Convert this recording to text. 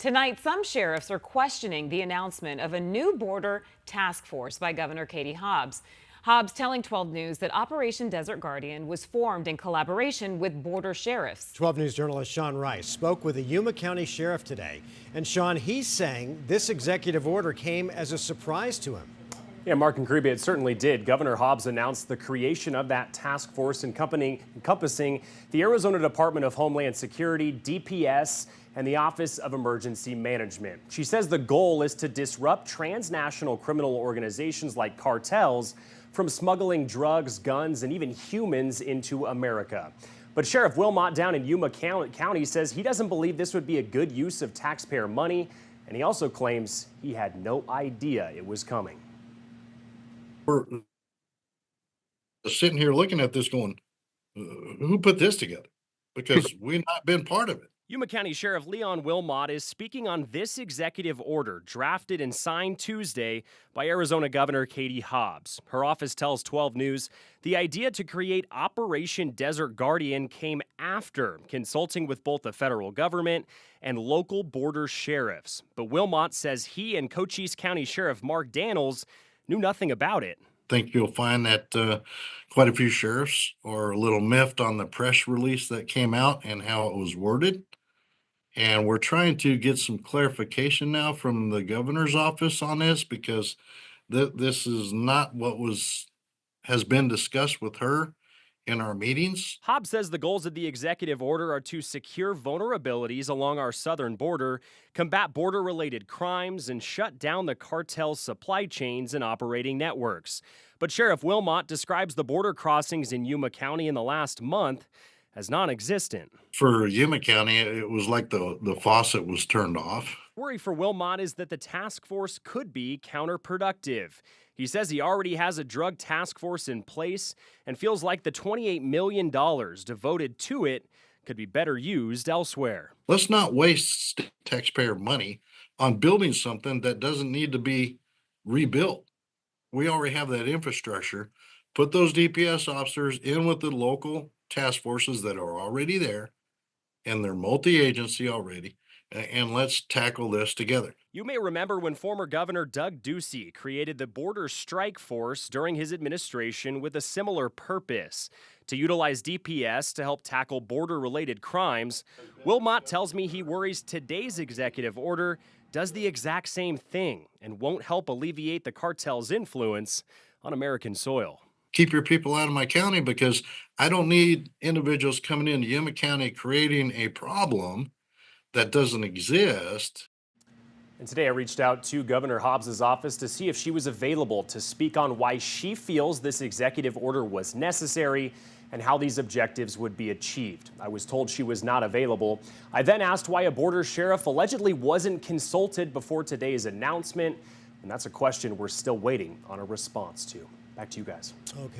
Tonight, some sheriffs are questioning the announcement of a new border task force by Governor Katie Hobbs. Hobbs telling 12 News that Operation Desert Guardian was formed in collaboration with border sheriffs. 12 News journalist Sean Rice spoke with a Yuma County sheriff today. And Sean, he's saying this executive order came as a surprise to him. Yeah, Mark and Creeby, it certainly did. Governor Hobbs announced the creation of that task force encompassing the Arizona Department of Homeland Security, DPS, and the Office of Emergency Management. She says the goal is to disrupt transnational criminal organizations like cartels from smuggling drugs, guns, and even humans into America. But Sheriff Wilmot down in Yuma County says he doesn't believe this would be a good use of taxpayer money, and he also claims he had no idea it was coming. We're sitting here looking at this going, who put this together? Because we've not been part of it. Yuma County Sheriff Leon Wilmot is speaking on this executive order drafted and signed Tuesday by Arizona Governor Katie Hobbs. Her office tells 12 News the idea to create Operation Desert Guardian came after consulting with both the federal government and local border sheriffs. But Wilmot says he and Cochise County Sheriff Mark Daniels knew nothing about it. I think you'll find that quite a few sheriffs are a little miffed on the press release that came out and how it was worded. And we're trying to get some clarification now from the governor's office on this, because this is not what has been discussed with her in our meetings. Hobbs says the goals of the executive order are to secure vulnerabilities along our southern border, combat border-related crimes, and shut down the cartel's supply chains and operating networks. But Sheriff Wilmot describes the border crossings in Yuma County in the last month as non-existent. For Yuma County, it was like the faucet was turned off. Worry for Wilmot is that the task force could be counterproductive. He says he already has a drug task force in place and feels like the $28 million devoted to it could be better used elsewhere. Let's not waste taxpayer money on building something that doesn't need to be rebuilt. We already have that infrastructure. Put those DPS officers in with the local task forces that are already there, and they're multi-agency already, and let's tackle this together. You may remember when former Governor Doug Ducey created the Border Strike Force during his administration with a similar purpose, to utilize DPS to help tackle border-related crimes. Wilmot tells me he worries today's executive order does the exact same thing and won't help alleviate the cartel's influence on American soil. Keep your people out of my county, because I don't need individuals coming into Yuma County creating a problem that doesn't exist. And today I reached out to Governor Hobbs' office to see if she was available to speak on why she feels this executive order was necessary and how these objectives would be achieved. I was told she was not available. I then asked why a border sheriff allegedly wasn't consulted before today's announcement, and that's a question we're still waiting on a response to. Back to you guys. Okay.